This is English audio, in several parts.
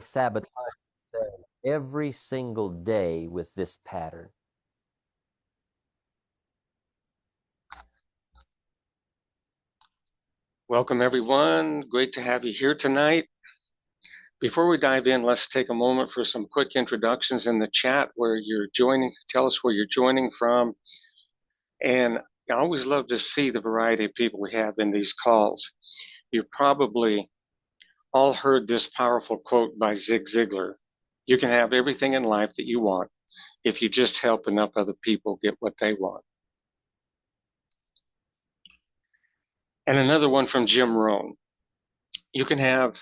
sabotage themselves every single day with this pattern. Welcome, everyone. Great to have you here tonight. Before we dive in, let's take a moment for some quick introductions in the chat where you're joining. Tell us where you're joining from. And I always love to see the variety of people we have in these calls. You've probably all heard this powerful quote by Zig Ziglar. You can have everything in life that you want if you just help enough other people get what they want. And another one from Jim Rohn. You can have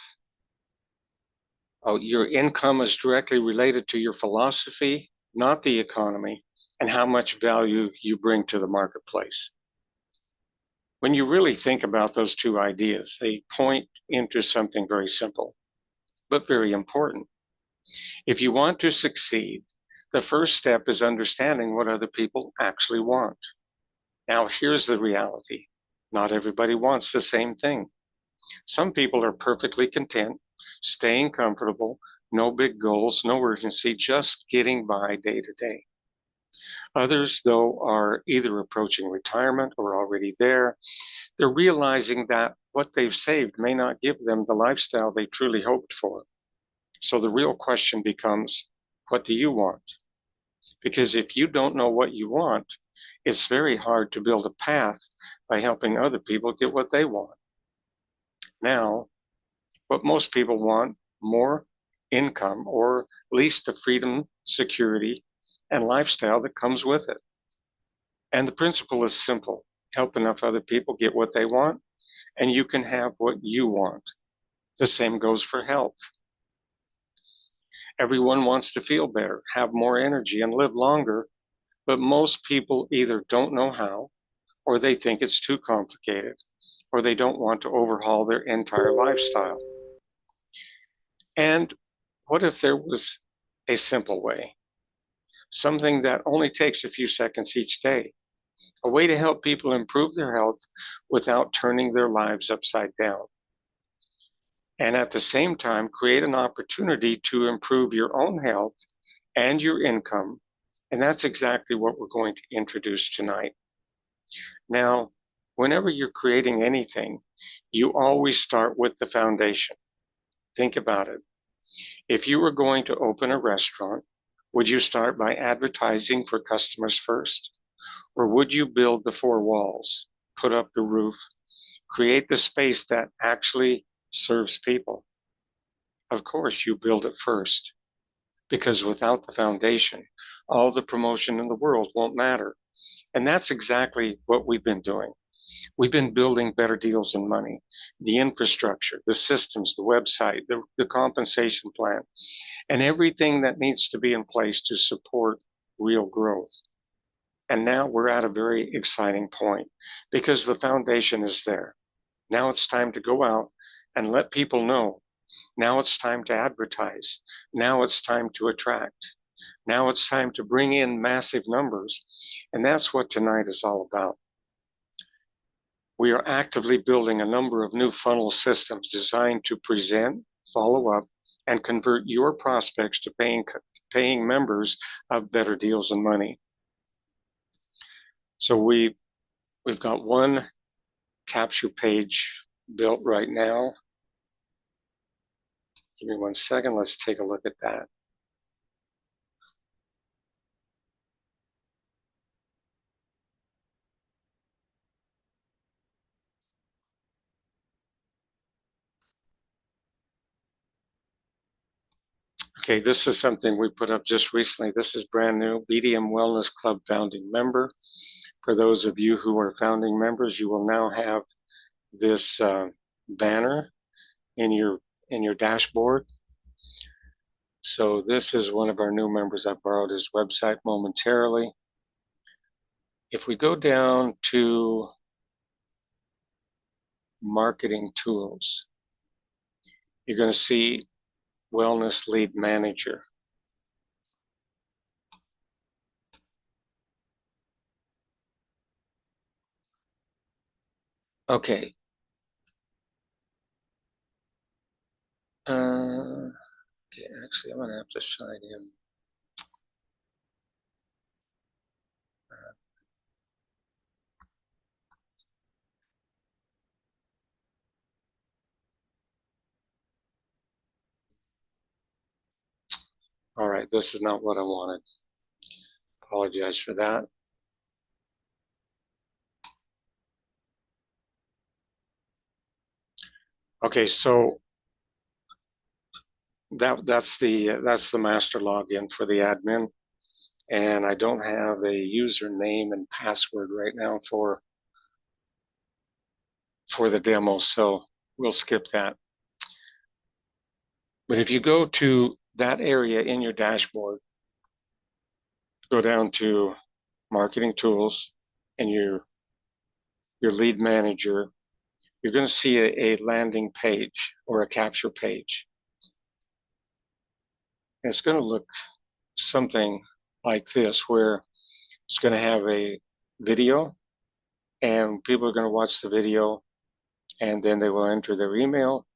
your income is directly related to your philosophy, not the economy, and how much value you bring to the marketplace. When you really think about those two ideas, they point into something very simple, but very important. If you want to succeed, the first step is understanding what other people actually want. Now, here's the reality. Not everybody wants the same thing. Some people are perfectly content, staying comfortable, no big goals, no urgency, just getting by day to day. Others, though, are either approaching retirement or already there. They're realizing that what they've saved may not give them the lifestyle they truly hoped for. So the real question becomes, what do you want? Because if you don't know what you want, it's very hard to build a path by helping other people get what they want. Now, what most people want, more income, or at least the freedom, security, and lifestyle that comes with it. And the principle is simple. Help enough other people get what they want, and you can have what you want. The same goes for health. Everyone wants to feel better, have more energy, and live longer, but most people either don't know how, or they think it's too complicated, or they don't want to overhaul their entire lifestyle. And what if there was a simple way? Something that only takes a few seconds each day. A way to help people improve their health without turning their lives upside down. And at the same time, create an opportunity to improve your own health and your income. And that's exactly what we're going to introduce tonight. Now, whenever you're creating anything, you always start with the foundation. Think about it. If you were going to open a restaurant, would you start by advertising for customers first? Or would you build the four walls, put up the roof, create the space that actually serves people? Of course, you build it first, because without the foundation, all the promotion in the world won't matter. And that's exactly what we've been doing. We've been building Better Deals and Money, the infrastructure, the systems, the website, the compensation plan, and everything that needs to be in place to support real growth. And now we're at a very exciting point because the foundation is there. Now it's time to go out and let people know. Now it's time to advertise. Now it's time to attract. Now it's time to bring in massive numbers. And that's what tonight is all about. We are actively building a number of new funnel systems designed to present, follow up, and convert your prospects to paying members of Better Deals and Money. So we've got one capture page built right now. Give me 1 second. Let's take a look at that. Okay, this is something we put up just recently. This is brand new, BDM Wellness Club founding member. For those of you who are founding members, you will now have this banner in your dashboard. So this is one of our new members. I borrowed his website momentarily. If we go down to marketing tools, you're going to see Wellness Lead Manager. Okay. Okay, actually, I'm going to have to sign in. All right, this is not what I wanted. Apologize for that. Okay, so that's the master login for the admin, and I don't have a username and password right now for the demo, so we'll skip that. But if you go to that area in your dashboard, go down to marketing tools and your lead manager, you're going to see a landing page or a capture page. And it's going to look something like this, where it's going to have a video and people are going to watch the video, and then they will enter their email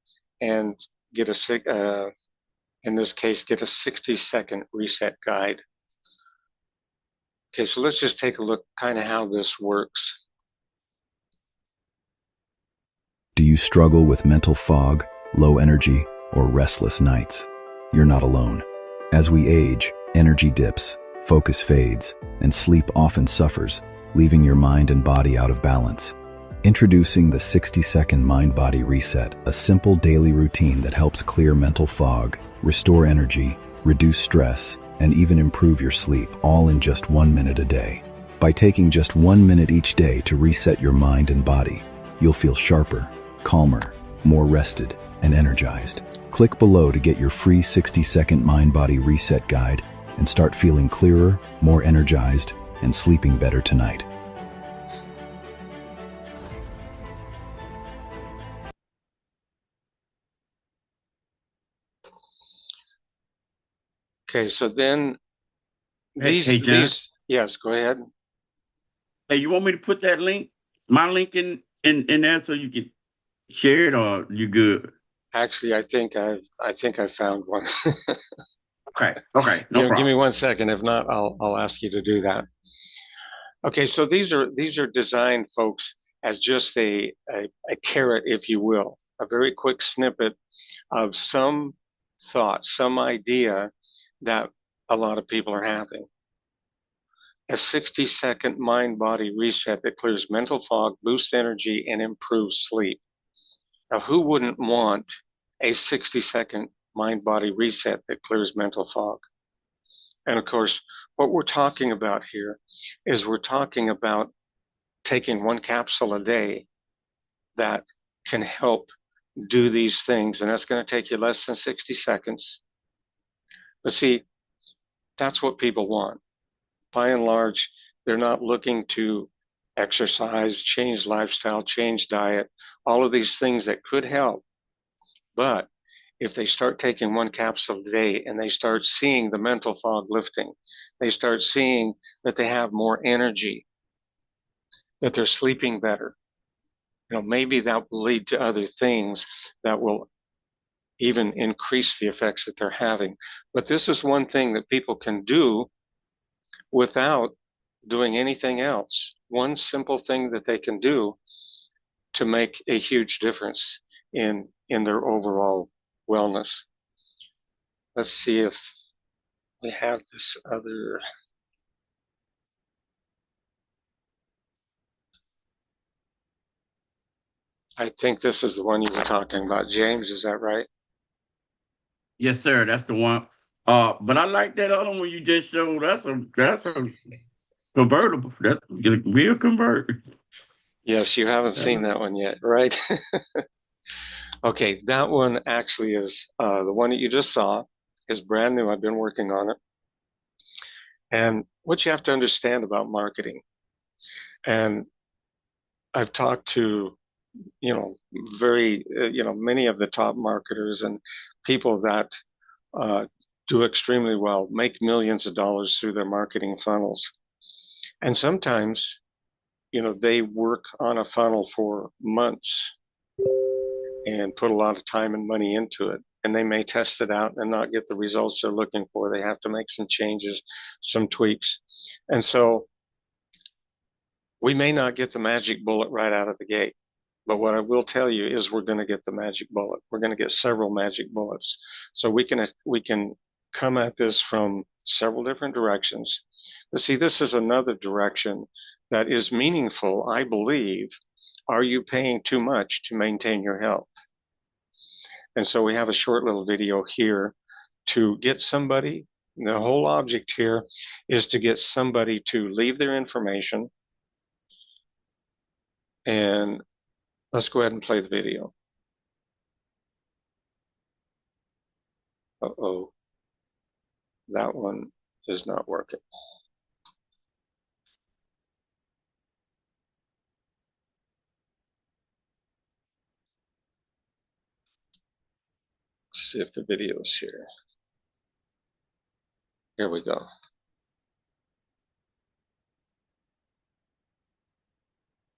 and get in this case, get a 60-second reset guide. Okay, so let's just take a look kind of how this works. Do you struggle with mental fog, low energy, or restless nights? You're not alone. As we age, energy dips, focus fades, and sleep often suffers, leaving your mind and body out of balance. Introducing the 60-second Mind-Body Reset, a simple daily routine that helps clear mental fog, restore energy, reduce stress, and even improve your sleep, all in just 1 minute a day. By taking just 1 minute each day to reset your mind and body, you'll feel sharper, calmer, more rested, and energized. Click below to get your free 60-second Mind-Body Reset guide and start feeling clearer, more energized, and sleeping better tonight. Okay, so then Hey, John. yes, go ahead. Hey, you want me to put that link, my link in there so you can share it, or you good? Actually, I think I found one. Okay, no Give me problem. 1 second. If not, I'll ask you to do that. Okay, so these are designed, folks, as just a carrot, if you will, a very quick snippet of some thought, some idea that a lot of people are having. A 60-second mind-body reset that clears mental fog, boosts energy, and improves sleep. Now, who wouldn't want a 60-second mind-body reset that clears mental fog? And of course, what we're talking about here is we're talking about taking one capsule a day that can help do these things. And that's going to take you less than 60 seconds. But see, that's what people want. By and large, they're not looking to exercise, change lifestyle, change diet, all of these things that could help. But if they start taking one capsule a day and they start seeing the mental fog lifting, they start seeing that they have more energy, that they're sleeping better, maybe that will lead to other things that will even increase the effects that they're having. But this is one thing that people can do without doing anything else. One simple thing that they can do to make a huge difference in their overall wellness. Let's see if we have this other. I think this is the one you were talking about, James. Is that right? Yes, sir. That's the one. But I like that other one you just showed. That's a convertible. That's a real convert. Yes, you haven't seen that one yet, right? Okay, that one actually is the one that you just saw is brand new. I've been working on it. And what you have to understand about marketing, and I've talked to, very, many of the top marketers and people that do extremely well, make millions of dollars through their marketing funnels. And sometimes, they work on a funnel for months and put a lot of time and money into it. and they may test it out and not get the results they're looking for. They have to make some changes, some tweaks. And so we may not get the magic bullet right out of the gate. But what I will tell you is we're going to get the magic bullet. We're going to get several magic bullets. So we can come at this from several different directions. But see, this is another direction that is meaningful, I believe. Are you paying too much to maintain your health? And so we have a short little video here to get somebody. The whole object here is to get somebody to leave their information. And let's go ahead and play the video. Uh-oh. That one is not working. Let's see if the video is here. Here we go.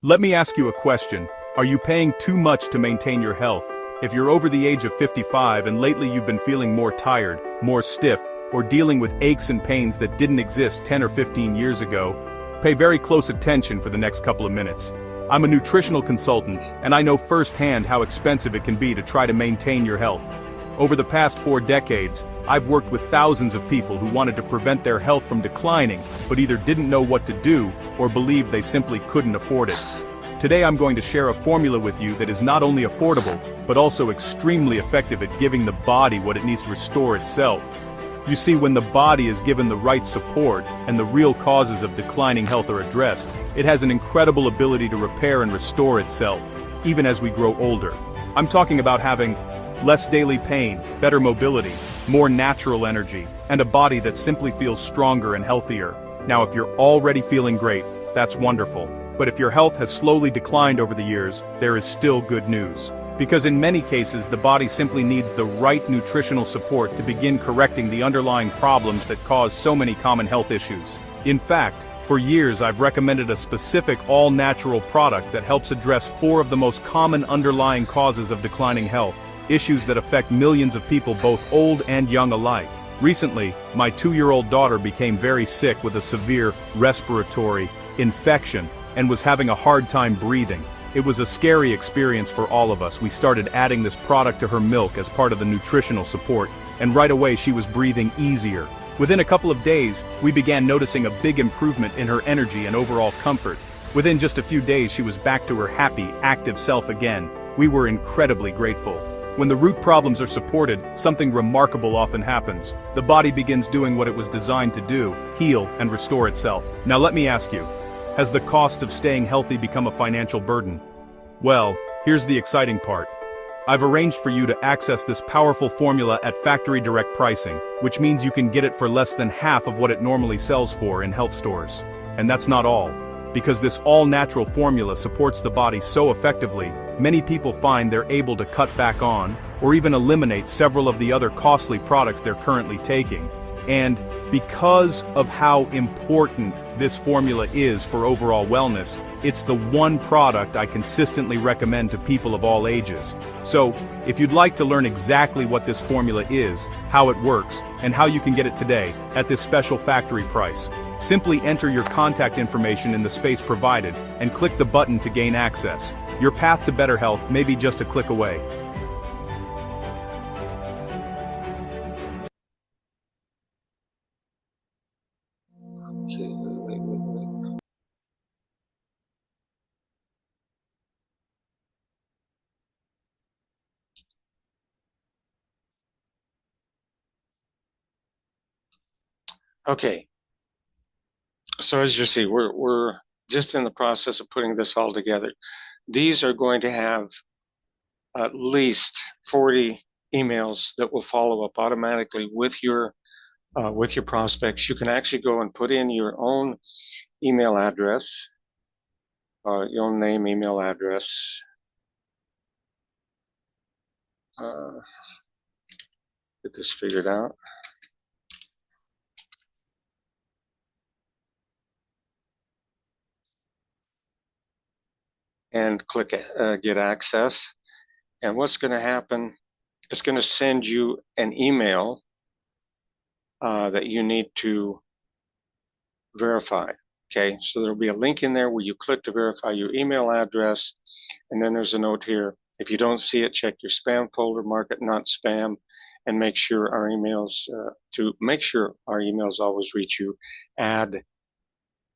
Let me ask you a question. Are you paying too much to maintain your health? If you're over the age of 55 and lately you've been feeling more tired, more stiff, or dealing with aches and pains that didn't exist 10 or 15 years ago, pay very close attention for the next couple of minutes. I'm a nutritional consultant, and I know firsthand how expensive it can be to try to maintain your health. Over the past 4 decades, I've worked with thousands of people who wanted to prevent their health from declining, but either didn't know what to do or believed they simply couldn't afford it. Today I'm going to share a formula with you that is not only affordable, but also extremely effective at giving the body what it needs to restore itself. You see, when the body is given the right support and the real causes of declining health are addressed, it has an incredible ability to repair and restore itself, even as we grow older. I'm talking about having less daily pain, better mobility, more natural energy, and a body that simply feels stronger and healthier. Now, if you're already feeling great, that's wonderful. But if your health has slowly declined over the years, there is still good news. Because in many cases, the body simply needs the right nutritional support to begin correcting the underlying problems that cause so many common health issues. In fact, for years I've recommended a specific all-natural product that helps address 4 of the most common underlying causes of declining health, issues that affect millions of people both old and young alike. Recently, my 2-year-old daughter became very sick with a severe respiratory infection and was having a hard time breathing. It was a scary experience for all of us. We started adding this product to her milk as part of the nutritional support, and right away she was breathing easier. Within a couple of days, we began noticing a big improvement in her energy and overall comfort. Within just a few days, she was back to her happy, active self again. We were incredibly grateful. When the root problems are supported, something remarkable often happens. The body begins doing what it was designed to do, heal and restore itself. Now let me ask you, has the cost of staying healthy become a financial burden? Well, here's the exciting part. I've arranged for you to access this powerful formula at factory direct pricing, which means you can get it for less than half of what it normally sells for in health stores. And that's not all. Because this all-natural formula supports the body so effectively, many people find they're able to cut back on, or even eliminate several of the other costly products they're currently taking. And because of how important this formula is for overall wellness, it's the one product I consistently recommend to people of all ages. So, if you'd like to learn exactly what this formula is, how it works, and how you can get it today, at this special factory price, simply enter your contact information in the space provided, and click the button to gain access. Your path to better health may be just a click away. Wait. Okay. So as you see, we're just in the process of putting this all together. These are going to have at least 40 emails that will follow up automatically with your prospects. You can actually go and put in your own email address, your own name, email address. Get this figured out. And click get access. And what's going to happen it's going to send you an email that you need to verify. Okay, so there'll be a link in there where you click to verify your email address, and then there's a note here. If you don't see it, check your spam folder, mark it not spam, and make sure our emails always reach you. Add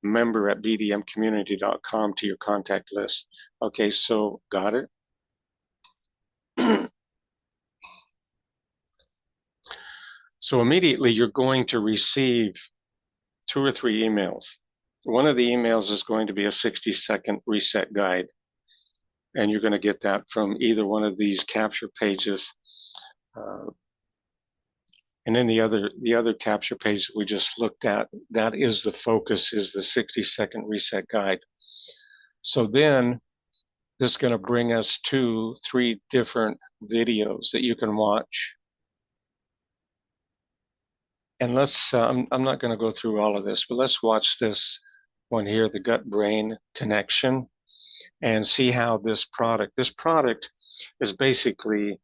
member@bdmcommunity.com to your contact list. Okay, so got it? So immediately you're going to receive 2 or 3 emails. One of the emails is going to be a 60-second reset guide, and you're going to get that from either one of these capture pages. And then the other capture page that we just looked at, that is the focus, is the 60-second reset guide. So then this is going to bring us to 3 different videos that you can watch. And let's, I'm not going to go through all of this, but let's watch this one here, the gut-brain connection, and see how this product is basically,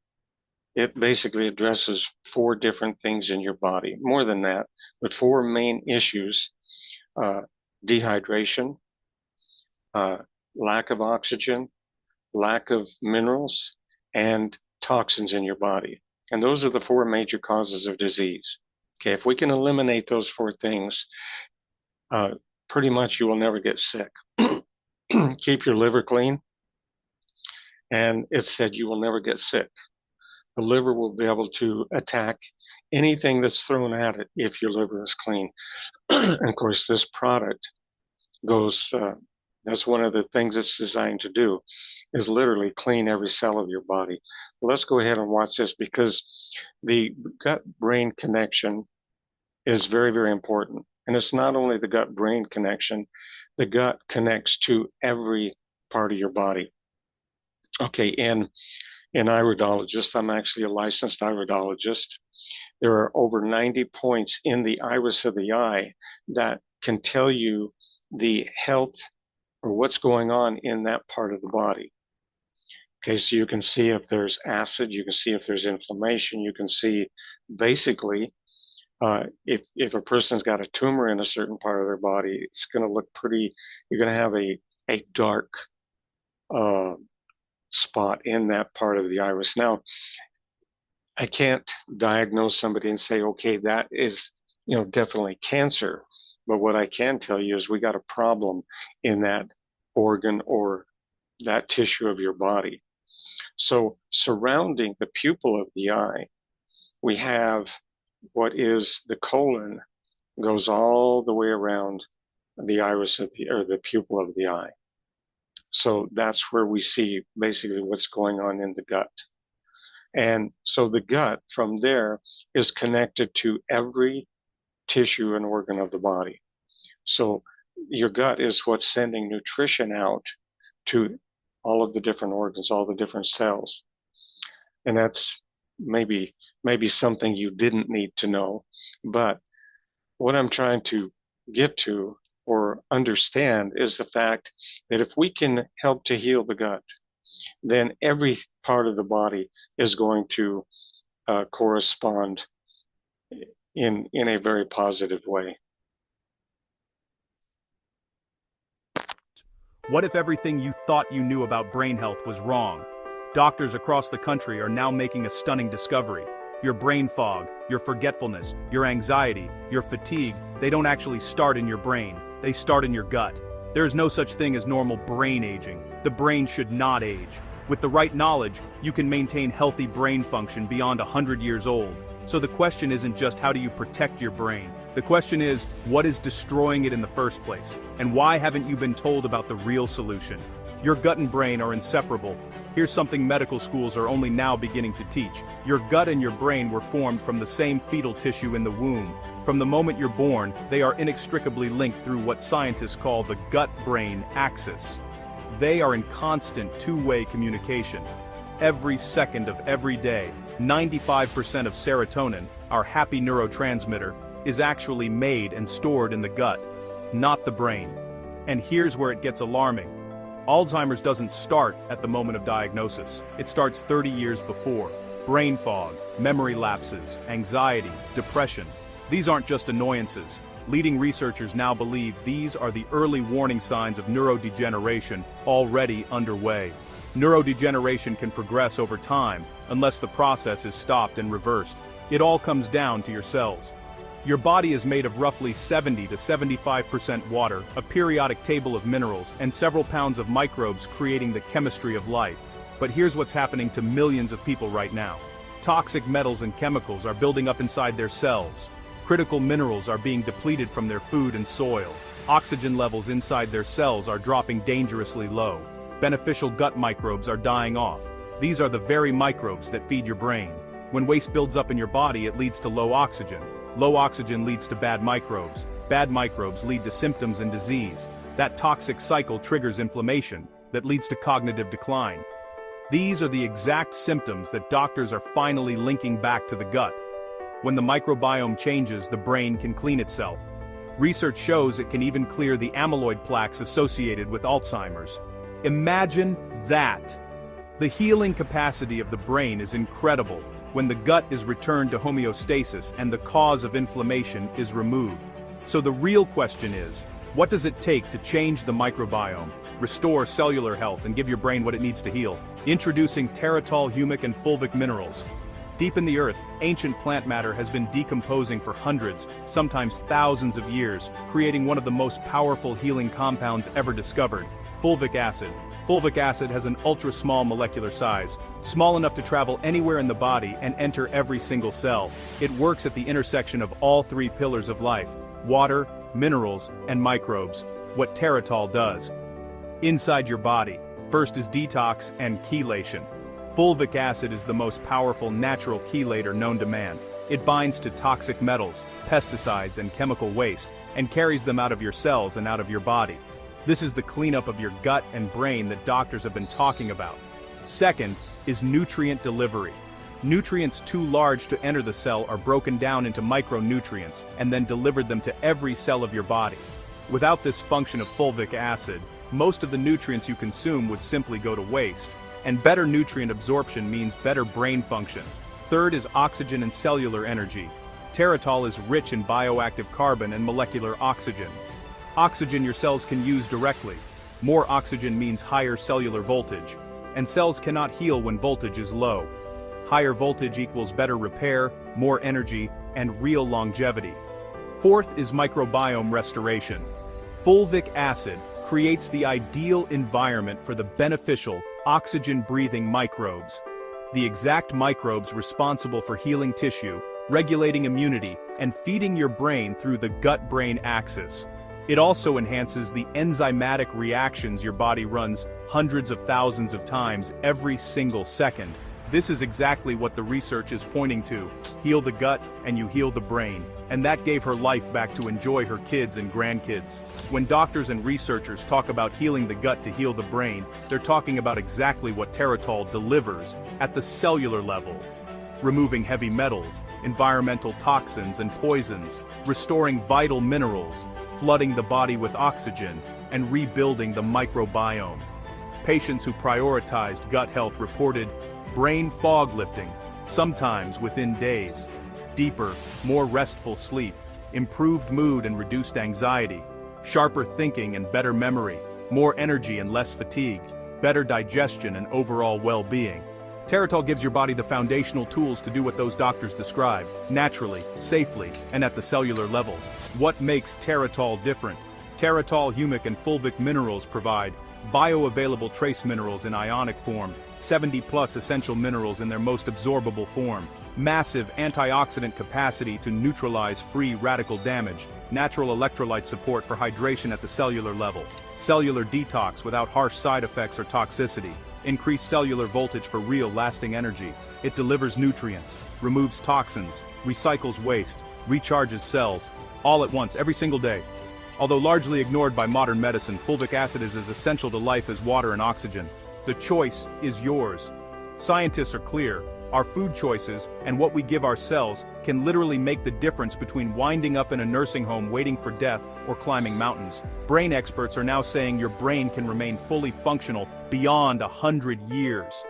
it basically addresses 4 different things in your body. More than that, but 4 main issues: dehydration, lack of oxygen, lack of minerals, and toxins in your body. And those are the 4 major causes of disease. Okay, if we can eliminate those 4 things, pretty much you will never get sick. Keep your liver clean, and it said you will never get sick. The liver will be able to attack anything that's thrown at it if your liver is clean. And of course, this product goes, that's one of the things it's designed to do, is literally clean every cell of your body. Let's go ahead and watch this, because the gut-brain connection is very, very important. And it's not only the gut-brain connection, the gut connects to every part of your body. Okay, and an iridologist, I'm actually a licensed iridologist. There are over 90 points in the iris of the eye that can tell you the health or what's going on in that part of the body. Okay, so you can see if there's acid, you can see if there's inflammation, you can see basically if a person's got a tumor in a certain part of their body, it's going to look pretty, you're going to have a dark spot in that part of the iris. Now, I can't diagnose somebody and say, okay, that is, definitely cancer. But what I can tell you is we got a problem in that organ or that tissue of your body. So surrounding the pupil of the eye, we have what is the colon, goes all the way around the iris of the pupil of the eye. So that's where we see basically what's going on in the gut. And so the gut from there is connected to every tissue and organ of the body. So your gut is what's sending nutrition out to all of the different organs, all the different cells. And that's maybe something you didn't need to know. But what I'm trying to get to or understand is the fact that if we can help to heal the gut, then every part of the body is going to correspond in a very positive way. What if everything you thought you knew about brain health was wrong? Doctors across the country are now making a stunning discovery. Your brain fog, your forgetfulness, your anxiety, your fatigue, they don't actually start in your brain, they start in your gut. There is no such thing as normal brain aging. The brain should not age. With the right knowledge, you can maintain healthy brain function beyond 100 years old. So the question isn't just how do you protect your brain? The question is, what is destroying it in the first place? And why haven't you been told about the real solution? Your gut and brain are inseparable. Here's something medical schools are only now beginning to teach. Your gut and your brain were formed from the same fetal tissue in the womb. From the moment you're born, they are inextricably linked through what scientists call the gut-brain axis. They are in constant two-way communication. Every second of every day, 95% of serotonin, our happy neurotransmitter, is actually made and stored in the gut, not the brain. And here's where it gets alarming. Alzheimer's doesn't start at the moment of diagnosis. It starts 30 years before. Brain fog, memory lapses, anxiety, depression. These aren't just annoyances. Leading researchers now believe these are the early warning signs of neurodegeneration already underway. Neurodegeneration can progress over time unless the process is stopped and reversed. It all comes down to your cells. Your body is made of roughly 70 to 75% water, a periodic table of minerals, and several pounds of microbes creating the chemistry of life. But here's what's happening to millions of people right now. Toxic metals and chemicals are building up inside their cells. Critical minerals are being depleted from their food and soil. Oxygen levels inside their cells are dropping dangerously low. Beneficial gut microbes are dying off. These are the very microbes that feed your brain. When waste builds up in your body, it leads to low oxygen. Low oxygen leads to bad microbes. Bad microbes lead to symptoms and disease. That toxic cycle triggers inflammation that leads to cognitive decline. These are the exact symptoms that doctors are finally linking back to the gut. When the microbiome changes, the brain can clean itself. Research shows it can even clear the amyloid plaques associated with Alzheimer's. Imagine that! The healing capacity of the brain is incredible when the gut is returned to homeostasis and the cause of inflammation is removed. So the real question is, what does it take to change the microbiome, restore cellular health, and give your brain what it needs to heal? Introducing Teratol humic and fulvic minerals. Deep in the earth, ancient plant matter has been decomposing for hundreds, sometimes thousands of years, creating one of the most powerful healing compounds ever discovered, fulvic acid. Fulvic acid has an ultra-small molecular size, small enough to travel anywhere in the body and enter every single cell. It works at the intersection of all three pillars of life: water, minerals, and microbes. What Teratol does. Inside your body, first is detox and chelation. Fulvic acid is the most powerful natural chelator known to man. It binds to toxic metals, pesticides, and chemical waste, and carries them out of your cells and out of your body. This is the cleanup of your gut and brain that doctors have been talking about. Second is nutrient delivery. Nutrients too large to enter the cell are broken down into micronutrients and then delivered them to every cell of your body. Without this function of fulvic acid, most of the nutrients you consume would simply go to waste. And better nutrient absorption means better brain function. Third is oxygen and cellular energy. Teratol is rich in bioactive carbon and molecular oxygen. Oxygen your cells can use directly. More oxygen means higher cellular voltage, and cells cannot heal when voltage is low. Higher voltage equals better repair, more energy, and real longevity. Fourth is microbiome restoration. Fulvic acid creates the ideal environment for the beneficial, oxygen-breathing microbes. The exact microbes responsible for healing tissue, regulating immunity, and feeding your brain through the gut-brain axis. It also enhances the enzymatic reactions your body runs hundreds of thousands of times every single second. This is exactly what the research is pointing to. Heal the gut and you heal the brain. And that gave her life back to enjoy her kids and grandkids. When doctors and researchers talk about healing the gut to heal the brain, they're talking about exactly what Teratol delivers at the cellular level. Removing heavy metals, environmental toxins and poisons, restoring vital minerals, flooding the body with oxygen, and rebuilding the microbiome. Patients who prioritized gut health reported brain fog lifting, sometimes within days, deeper, more restful sleep, improved mood and reduced anxiety, sharper thinking and better memory, more energy and less fatigue, better digestion and overall well-being. Teratol gives your body the foundational tools to do what those doctors describe, naturally, safely, and at the cellular level. What makes Teratol different? Teratol humic and fulvic minerals provide bioavailable trace minerals in ionic form, 70+ essential minerals in their most absorbable form, massive antioxidant capacity to neutralize free radical damage, natural electrolyte support for hydration at the cellular level, cellular detox without harsh side effects or toxicity, increased cellular voltage for real lasting energy. It delivers nutrients, removes toxins, recycles waste, recharges cells, all at once every single day. Although largely ignored by modern medicine, fulvic acid is as essential to life as water and oxygen. The choice is yours. Scientists are clear. Our food choices and what we give ourselves can literally make the difference between winding up in a nursing home waiting for death or climbing mountains. Brain experts are now saying your brain can remain fully functional beyond 100 years.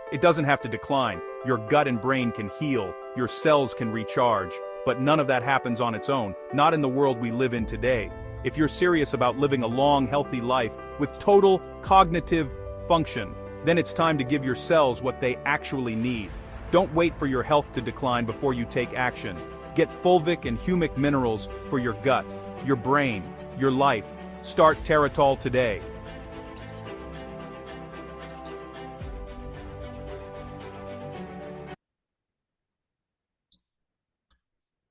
It doesn't have to decline. Your gut and brain can heal, your cells can recharge, but none of that happens on its own, not in the world we live in today. If you're serious about living a long, healthy life with total cognitive function, then it's time to give your cells what they actually need. Don't wait for your health to decline before you take action. Get fulvic and humic minerals for your gut, your brain, your life. Start Teratol today.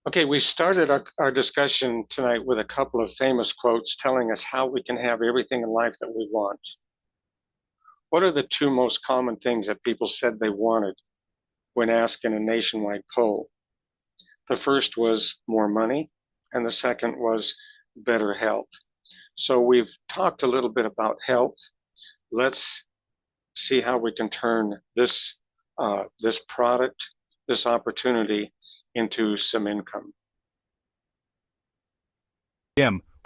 Okay, we started our discussion tonight with a couple of famous quotes telling us how we can have everything in life that we want. What are the two most common things that people said they wanted when asked in a nationwide poll? The first was more money, and the second was better health. So we've talked a little bit about health. Let's see how we can turn this product, this opportunity, into some income.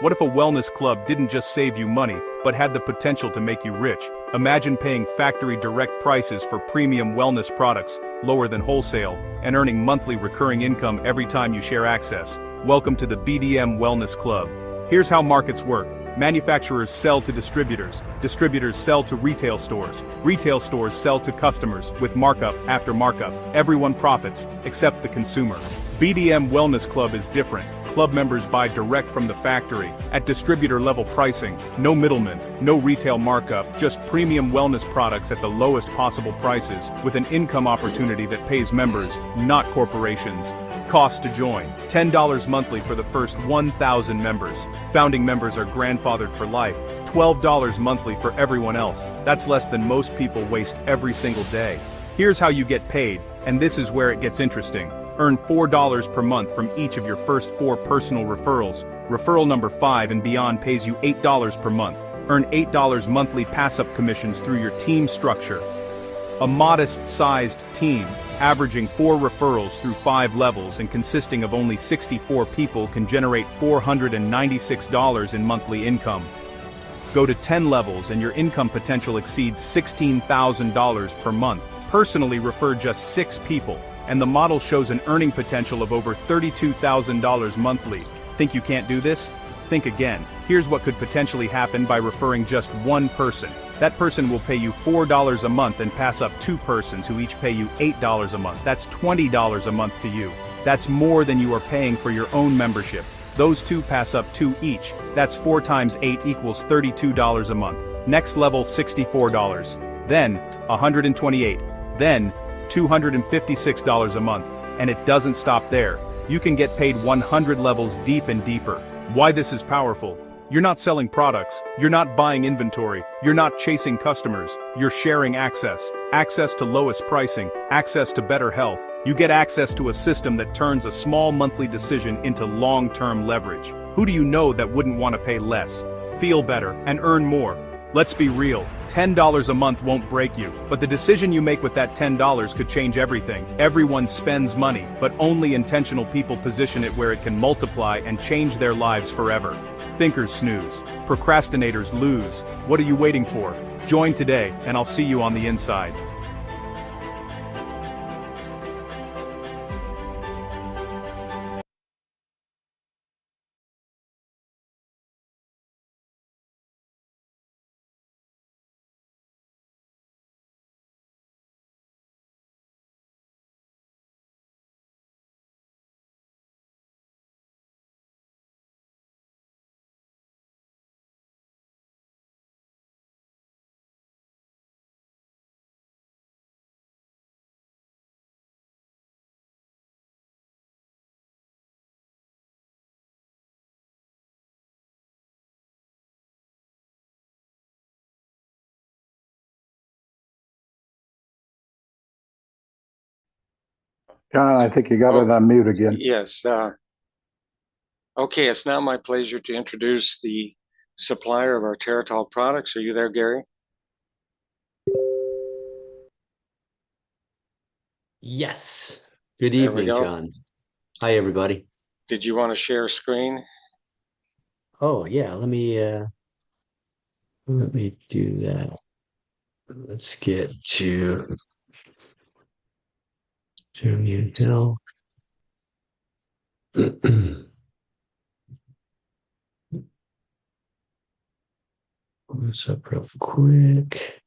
What if a wellness club didn't just save you money, but had the potential to make you rich? Imagine paying factory direct prices for premium wellness products, lower than wholesale, and earning monthly recurring income every time you share access. Welcome to the BDM Wellness Club. Here's how markets work. Manufacturers sell to distributors. Distributors sell to retail stores. Retail stores sell to customers with markup after markup. Everyone profits, except the consumer. BDM Wellness Club is different. Club members buy direct from the factory, at distributor level pricing, no middlemen, no retail markup, just premium wellness products at the lowest possible prices, with an income opportunity that pays members, not corporations. Cost to join, $10 monthly for the first 1,000 members. Founding members are grandfathered for life, $12 monthly for everyone else. That's less than most people waste every single day. Here's how you get paid, and this is where it gets interesting. Earn $4 per month from each of your first 4 personal referrals. Referral number 5 and beyond pays you $8 per month. Earn $8 monthly pass-up commissions through your team structure. A modest-sized team, averaging 4 referrals through 5 levels and consisting of only 64 people, can generate $496 in monthly income. Go to 10 levels and your income potential exceeds $16,000 per month. Personally refer just 6 people, and the model shows an earning potential of over $32,000 monthly. Think you can't do this? Think again. Here's what could potentially happen by referring just 1 person. That person will pay you $4 a month and pass up 2 persons who each pay you $8 a month. That's $20 a month to you. That's more than you are paying for your own membership. Those 2 pass up 2 each. That's 4 times 8 equals $32 a month. Next level, $64. Then, $128. Then, $256 a month. And it doesn't stop there. You can get paid 100 levels deep and deeper. Why this is powerful? You're not selling products, you're not buying inventory, you're not chasing customers, you're sharing access. Access to lowest pricing, access to better health. You get access to a system that turns a small monthly decision into long-term leverage. Who do you know that wouldn't want to pay less, feel better, and earn more? Let's be real, $10 a month won't break you, but the decision you make with that $10 could change everything. Everyone spends money, but only intentional people position it where it can multiply and change their lives forever. Thinkers snooze. Procrastinators lose. What are you waiting for? Join today, and I'll see you on the inside. John, I think you got it on mute again. Yes. Okay, it's now my pleasure to introduce the supplier of our Teratol products. Are you there, Gary? Yes. Good There we evening, go. John. Hi, everybody. Did you want to share a screen? Oh, yeah, let me do that. Let's get to Immune health. What's up real quick?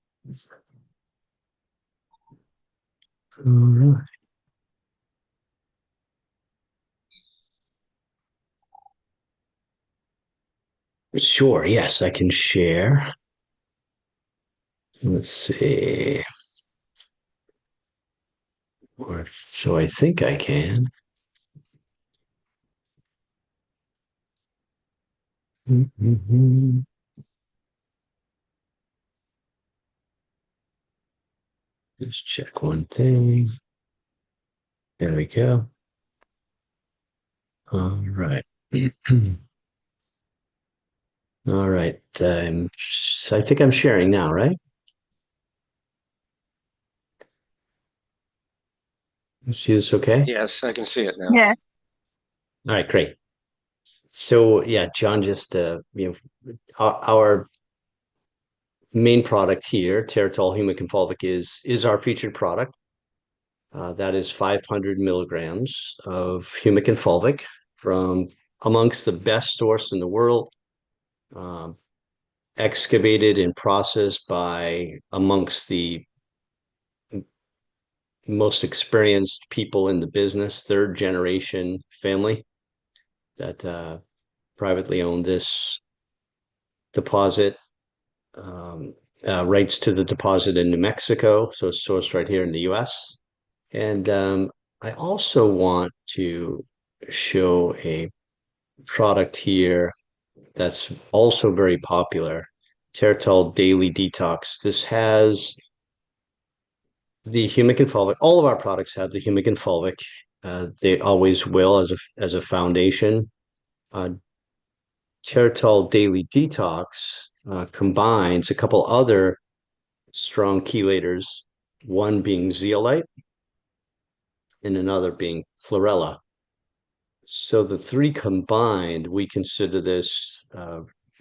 All right. Sure, yes, I can share. Let's see. So I think I can. Just check one thing. There we go. All right. All right. I think I'm sharing now, right? You see this okay? Yes, I can see it now. Yeah. All right, great. So yeah, John just our main product here, Teratol Humic Fulvic, is our featured product. That is 500 milligrams of humic and fulvic from amongst the best source in the world, excavated and processed by amongst the most experienced people in the business, third generation family that privately owned this deposit. Rights to the deposit in New Mexico, so it's sourced right here in the US. And I also want to show a product here that's also very popular, Teratol Daily Detox. This has the humic and fulvic. All of our products have the humic and fulvic. They always will as a foundation. Teratol Daily Detox combines a couple other strong chelators, one being zeolite and another being chlorella. So the three combined, we consider this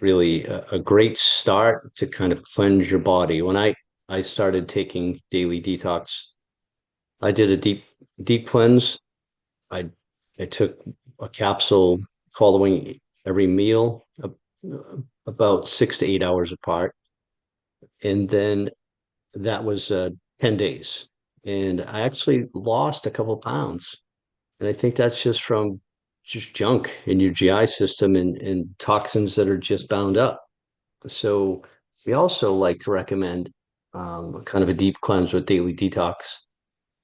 really a great start to kind of cleanse your body. When I started taking daily detox, I did a deep cleanse. I took a capsule following every meal, about 6 to 8 hours apart, and then that was 10 days, and I actually lost a couple pounds, and I think that's just from just junk in your GI system and toxins that are just bound up. So we also like to recommend kind of a deep cleanse with daily detox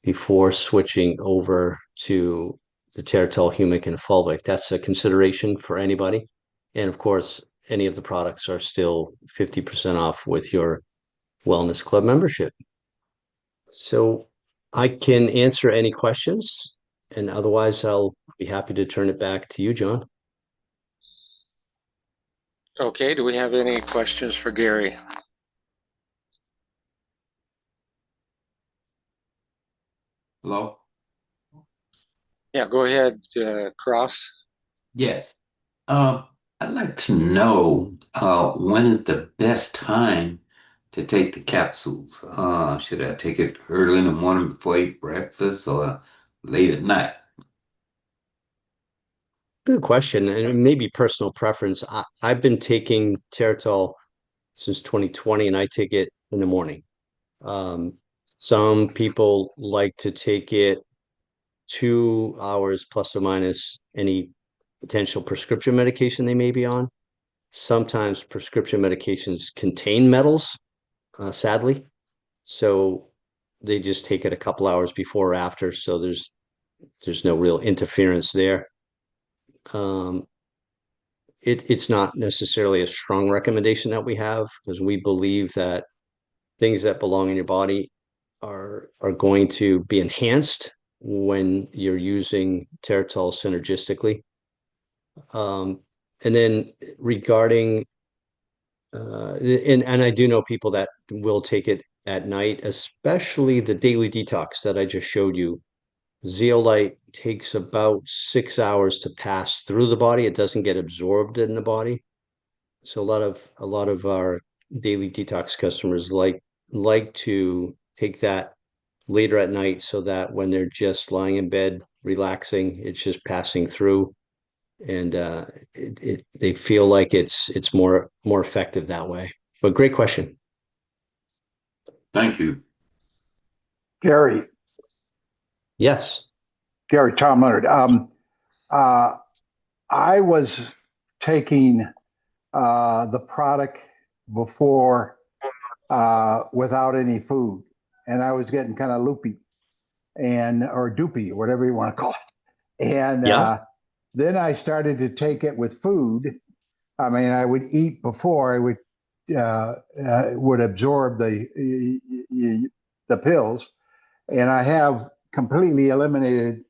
before switching over to the Teratol Humic and Fulvic. That's a consideration for anybody. And of course, any of the products are still 50% off with your Wellness Club membership. So I can answer any questions, and otherwise I'll be happy to turn it back to you, John. Okay, do we have any questions for Gary? Hello? Yeah, go ahead, Cross. Yes. I'd like to know when is the best time to take the capsules? Should I take it early in the morning before I eat breakfast or late at night? Good question, and maybe personal preference. I've been taking Teratol since 2020, and I take it in the morning. Some people like to take it 2 hours plus or minus any potential prescription medication they may be on. Sometimes prescription medications contain metals, sadly. So they just take it a couple hours before or after. So there's no real interference there. It's not necessarily a strong recommendation that we have, because we believe that things that belong in your body are going to be enhanced when you're using Teratol synergistically. And then regarding and I do know people that will take it at night, especially the daily detox that I just showed you. Zeolite takes about 6 hours to pass through the body. It doesn't get absorbed in the body. So a lot of our daily detox customers like to take that later at night so that when they're just lying in bed, relaxing, it's just passing through. And they feel like it's more effective that way. But great question. Thank you. Gary, Yes. Tom Leonard. I was taking the product before without any food, and I was getting kind of loopy or doopy, whatever you want to call it. And Yeah. then I started to take it with food. I mean, I would eat before I would absorb the pills, and I have completely eliminated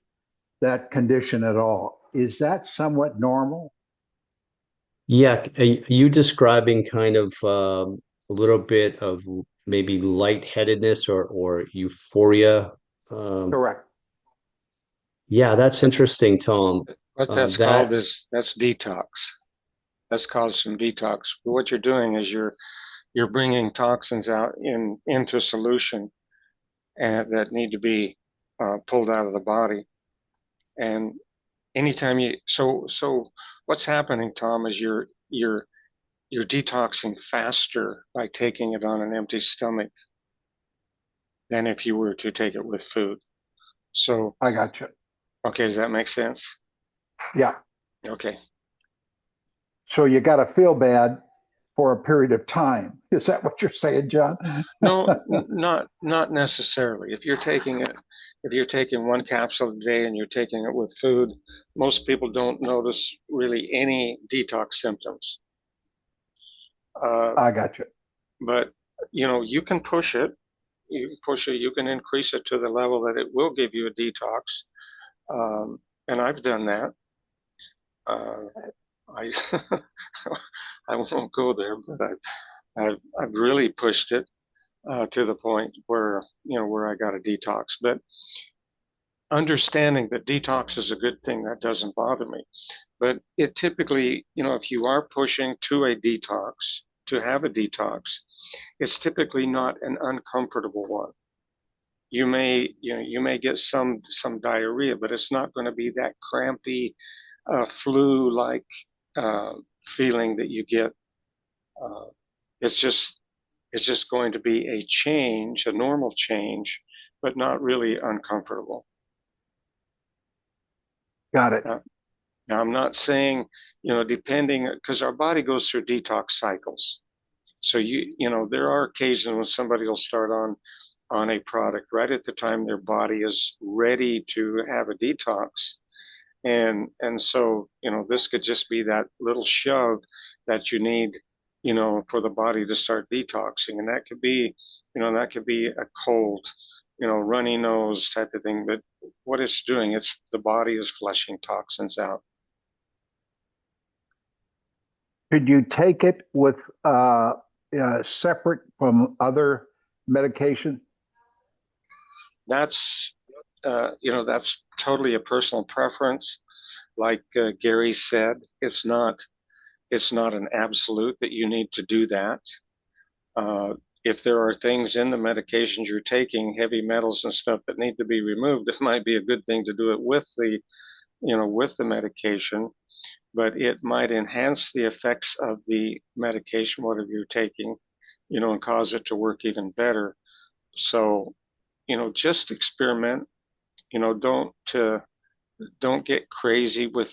that condition at all. Is that somewhat normal? Yeah. Are you describing kind of a little bit of maybe lightheadedness or euphoria? Um, Correct. yeah, that's interesting, Tom. What that's That called is that's detox. That's called some detox. But what you're doing is you're bringing toxins out into solution and that need to be pulled out of the body. And anytime so what's happening, Tom, is you're detoxing faster by taking it on an empty stomach than if you were to take it with food. So, I got you. okay, does that make sense? Yeah. Okay. So you got to feel bad for a period of time. Is that what you're saying, John? No, not necessarily. If you're taking one capsule a day and you're taking it with food, most people don't notice really any detox symptoms. I got you. But you can push it. You can push it. You can increase it to the level that it will give you a detox. And I've done that. I I won't go there, but I've really pushed it to the point where I got a detox. But understanding that detox is a good thing, that doesn't bother me. But it typically, if you are pushing to a detox, to have a detox, it's typically not an uncomfortable one. You may get some diarrhea, but it's not going to be that crampy, flu-like feeling that you get. Uh, it's just going to be a change, a normal change, but not really uncomfortable. Got it. Now, I'm not saying, depending, because our body goes through detox cycles. So there are occasions when somebody will start on a product right at the time their body is ready to have a detox. And so, this could just be that little shove that you need, for the body to start detoxing. And that could be a cold, runny nose type of thing. But what it's doing, the body is flushing toxins out. Could you take it with separate from other medication? That's that's totally a personal preference. Like Gary said, it's not an absolute that you need to do that. If there are things in the medications you're taking, heavy metals and stuff that need to be removed, it might be a good thing to do it with the medication, but it might enhance the effects of the medication, whatever you're taking, and cause it to work even better. So, just experiment. Don't get crazy with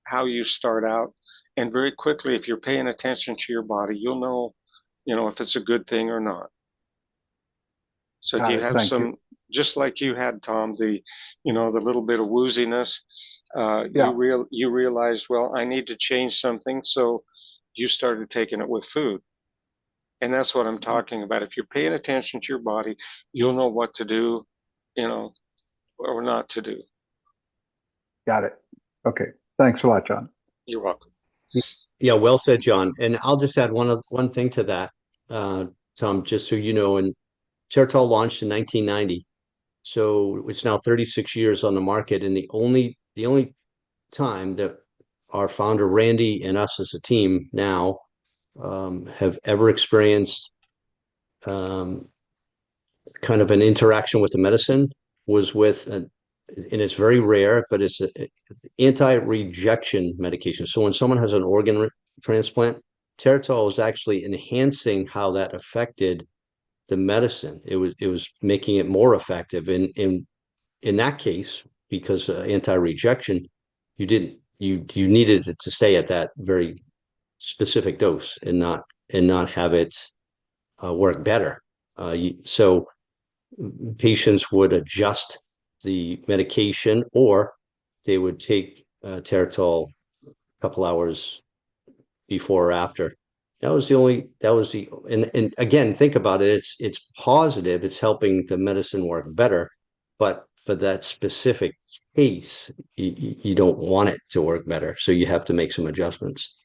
how you start out. And very quickly, if you're paying attention to your body, you'll know, if it's a good thing or not. So if you have just like you had, Tom, the little bit of wooziness, you realized, well, I need to change something. So you started taking it with food. And that's what I'm talking about. If you're paying attention to your body, you'll know what to do, or not to do. Got it. Okay. Thanks a lot, John. You're welcome. Yeah, well said, John. And I'll just add one thing to that, Tom, just so you know, and Geritol launched in 1990. So it's now 36 years on the market. And the only time that our founder, Randy, and us as a team now have ever experienced kind of an interaction with the medicine was with, and it's very rare, but it's an anti-rejection medication. So when someone has an organ transplant, Teratol was actually enhancing how that affected the medicine. It was making it more effective. In that case, because anti-rejection, you needed it to stay at that very specific dose and not have it work better. So patients would adjust the medication, or they would take Teratol a couple hours before or after. And again, think about it. It's positive. It's helping the medicine work better, but for that specific case, you don't want it to work better. So you have to make some adjustments.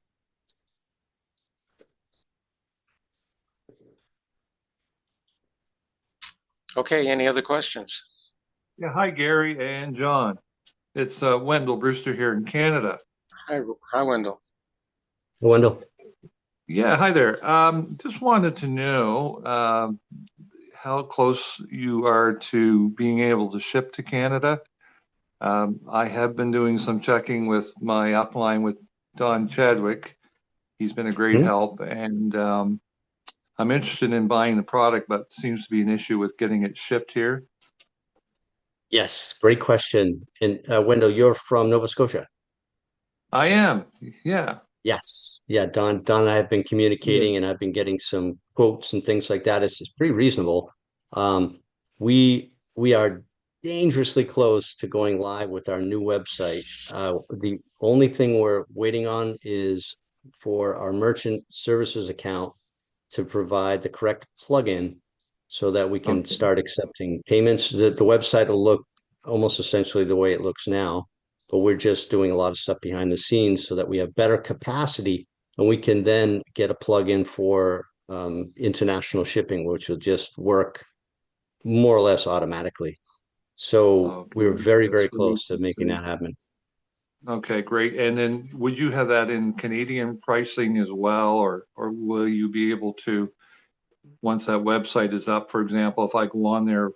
Okay, any other questions? Yeah, hi, Gary and John. It's Wendell Brewster here in Canada. Hi, Wendell. Wendell. Yeah, hi there. Just wanted to know how close you are to being able to ship to Canada. I have been doing some checking with my upline with Don Chadwick. He's been a great help, and I'm interested in buying the product, but seems to be an issue with getting it shipped here. Yes, great question. And Wendell, you're from Nova Scotia. I am, yeah. Yes. Yeah, Don and I have been communicating, and I've been getting some quotes and things like that. It's pretty reasonable. We are dangerously close to going live with our new website. The only thing we're waiting on is for our merchant services account to provide the correct plugin so that we can start accepting payments. The website will look almost essentially the way it looks now, but we're just doing a lot of stuff behind the scenes so that we have better capacity, and we can then get a plugin for international shipping, which will just work more or less automatically. So we're very, very close to making that happen. Okay, great. And then would you have that in Canadian pricing as well, or will you be able to, once that website is up, for example, if I go on there,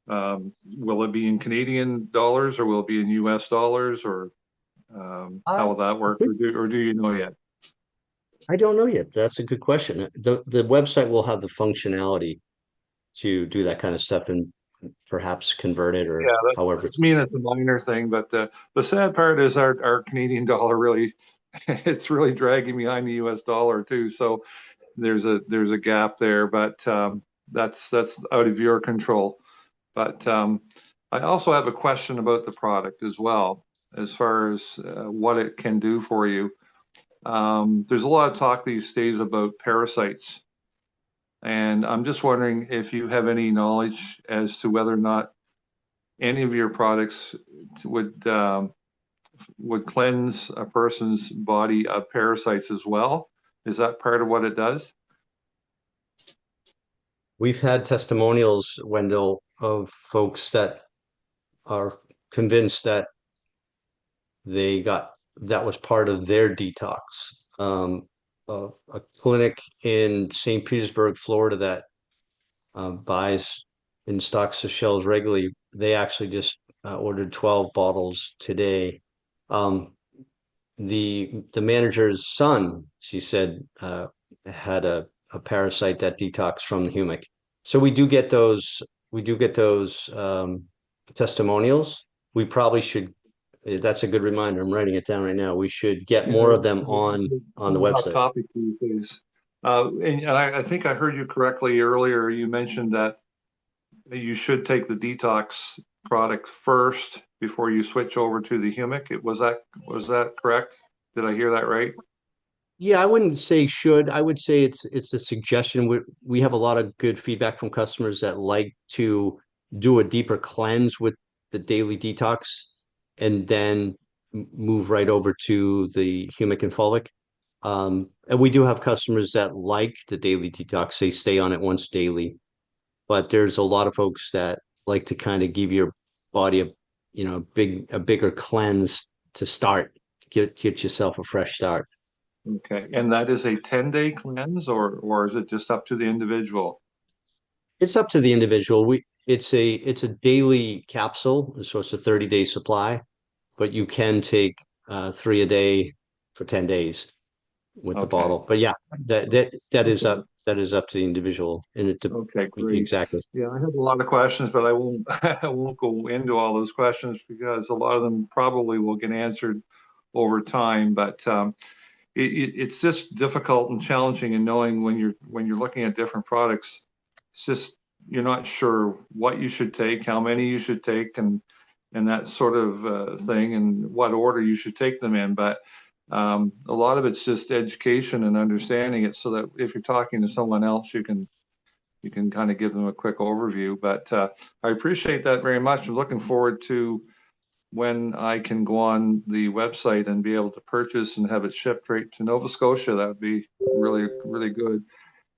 will it be in Canadian dollars, or will it be in US dollars, or how will that work, or do you know yet? I don't know yet. That's a good question. The website will have the functionality to do that kind of stuff and perhaps convert it, or however. I mean, it's a minor thing, but the sad part is our Canadian dollar really, it's really dragging behind the US dollar too. So there's a gap there, but that's out of your control. But I also have a question about the product as well, as far as what it can do for you. There's a lot of talk these days about parasites, and I'm just wondering if you have any knowledge as to whether or not any of your products would cleanse a person's body of parasites as well. Is that part of what it does? We've had testimonials, Wendell, of folks that are convinced that that was part of their detox. A clinic in St. Petersburg, Florida, that buys and stocks the shelves regularly, they actually just ordered 12 bottles today. The manager's son, she said, had a parasite that detoxed from the humic. So we do get those testimonials. We probably should. That's a good reminder. I'm writing it down right now. We should get more of them on the website. Topic these days. And I think I heard you correctly earlier. You mentioned that you should take the detox product first before you switch over to the humic. Was that correct? Did I hear that right? Yeah, I wouldn't say should. I would say it's a suggestion. We have a lot of good feedback from customers that like to do a deeper cleanse with the daily detox and then move right over to the humic and fulvic. And we do have customers that like the daily detox. They stay on it once daily. But there's a lot of folks that like to kind of give your body a bigger cleanse to start, get yourself a fresh start. Okay, and that is a 10-day cleanse, or is it just up to the individual? It's up to the individual. It's a daily capsule, so it's a 30-day supply, but you can take 3 a day for 10 days with the Okay. bottle. But yeah, that is Okay. up to the individual, and Okay, great. exactly. Yeah, I have a lot of questions, but I won't I won't go into all those questions because a lot of them probably will get answered over time. But it's just difficult and challenging in knowing when you're looking at different products. It's just you're not sure what you should take, how many you should take, and that sort of thing, and what order you should take them in. But a lot of it's just education and understanding it, so that if you're talking to someone else, you can kind of give them a quick overview. But I appreciate that very much. I'm looking forward to when I can go on the website and be able to purchase and have it shipped right to Nova Scotia. That would be really, really good.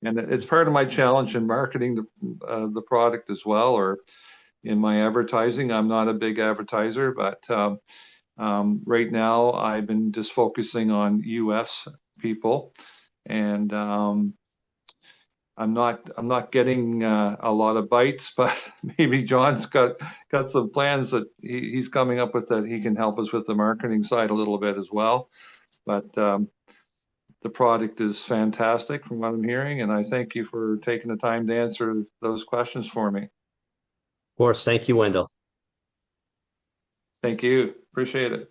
And it's part of my challenge in marketing the product as well, or in my advertising. I'm not a big advertiser, but right now I've been just focusing on US people, and I'm not getting a lot of bites, but maybe John's got some plans that he's coming up with that he can help us with the marketing side a little bit as well. But the product is fantastic from what I'm hearing, and I thank you for taking the time to answer those questions for me. Of course, thank you, Wendell. Thank you. Appreciate it.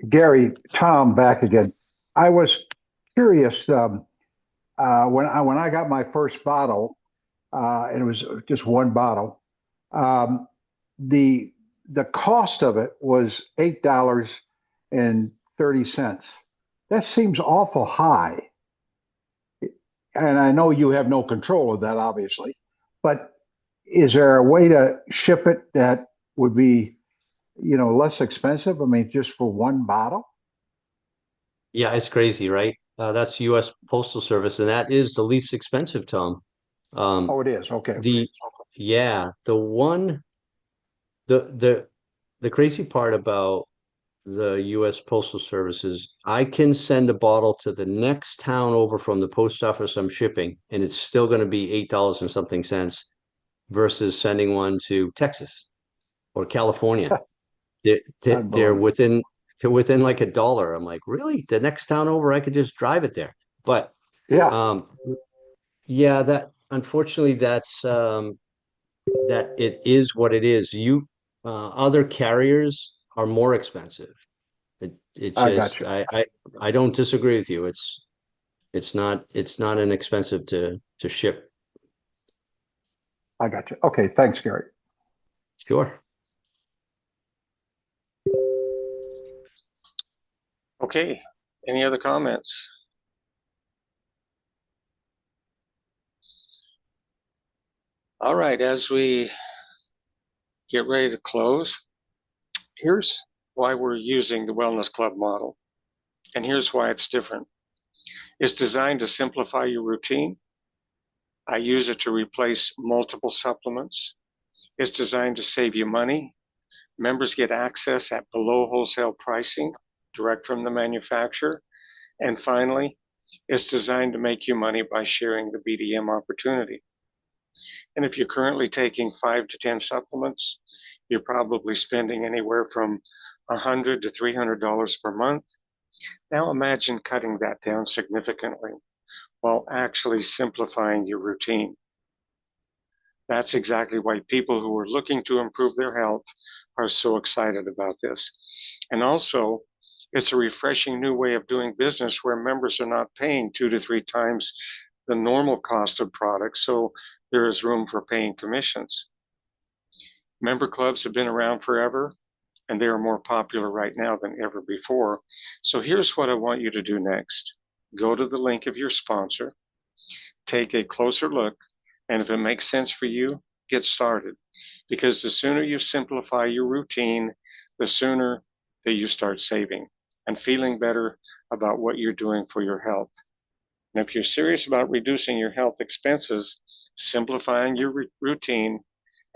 Gary, Tom, back again. I was curious when I got my first bottle, and it was just one bottle. The cost of it was $8.30. That seems awful high. And I know you have no control of that, obviously, but is there a way to ship it that would be, less expensive? I mean, just for one bottle? Yeah, it's crazy, right? That's U.S. Postal Service, and that is the least expensive, Tom. Oh, it is. Okay. Yeah, the crazy part about the U.S. Postal Service is I can send a bottle to the next town over from the post office I'm shipping, and it's still going to be $8 and something cents versus sending one to Texas or California. They're within like $1. I'm like, really? The next town over, I could just drive it there. But Yeah, yeah, that unfortunately that it is what it is. Other carriers are more expensive. It I got just you. I don't disagree with you. It's not inexpensive to ship. I got you. Okay, thanks, Gary. Sure. Okay. Any other comments? All right. As we get ready to close, here's why we're using the Wellness Club model. And here's why it's different. It's designed to simplify your routine. I use it to replace multiple supplements. It's designed to save you money. Members get access at below wholesale pricing, direct from the manufacturer. And finally, it's designed to make you money by sharing the BDM opportunity. And if you're currently taking 5 to 10 supplements, you're probably spending anywhere from $100 to $300 per month. Now imagine cutting that down significantly while actually simplifying your routine. That's exactly why people who are looking to improve their health are so excited about this. And also, it's a refreshing new way of doing business where members are not paying 2 to 3 times the normal cost of products, so there is room for paying commissions. Member clubs have been around forever, and they are more popular right now than ever before. So here's what I want you to do next. Go to the link of your sponsor, take a closer look, and if it makes sense for you, get started. Because the sooner you simplify your routine, the sooner that you start saving and feeling better about what you're doing for your health. And if you're serious about reducing your health expenses, simplifying your routine,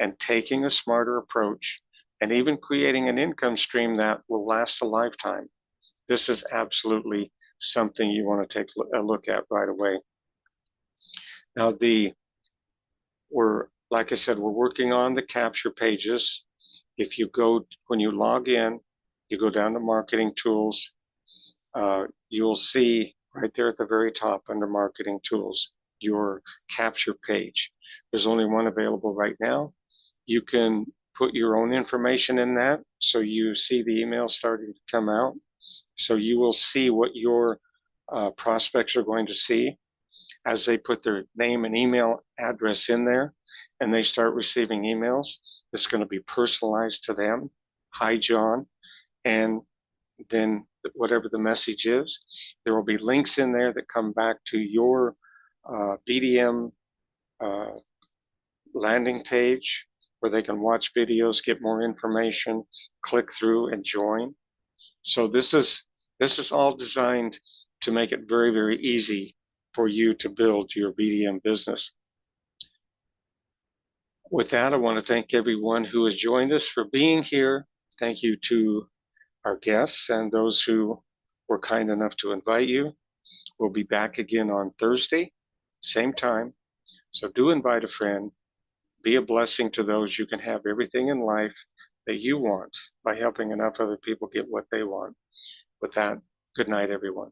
and taking a smarter approach, and even creating an income stream that will last a lifetime, this is absolutely something you want to take a look at right away. Now, the like I said, we're working on the capture pages. If you go, when you log in, you go down to marketing tools, you'll see right there at the very top under marketing tools, your capture page. There's only one available right now. You can put your own information in that, so you see the emails starting to come out. So you will see what your prospects are going to see as they put their name and email address in there and they start receiving emails. It's going to be personalized to them. Hi, John. And then whatever the message is, there will be links in there that come back to your BDM landing page where they can watch videos, get more information, click through and join. So this is all designed to make it very, very easy for you to build your BDM business. With that, I want to thank everyone who has joined us for being here. Thank you to our guests and those who were kind enough to invite you. We'll be back again on Thursday, same time. So do invite a friend. Be a blessing to those. You can have everything in life that you want by helping enough other people get what they want. With that, good night, everyone.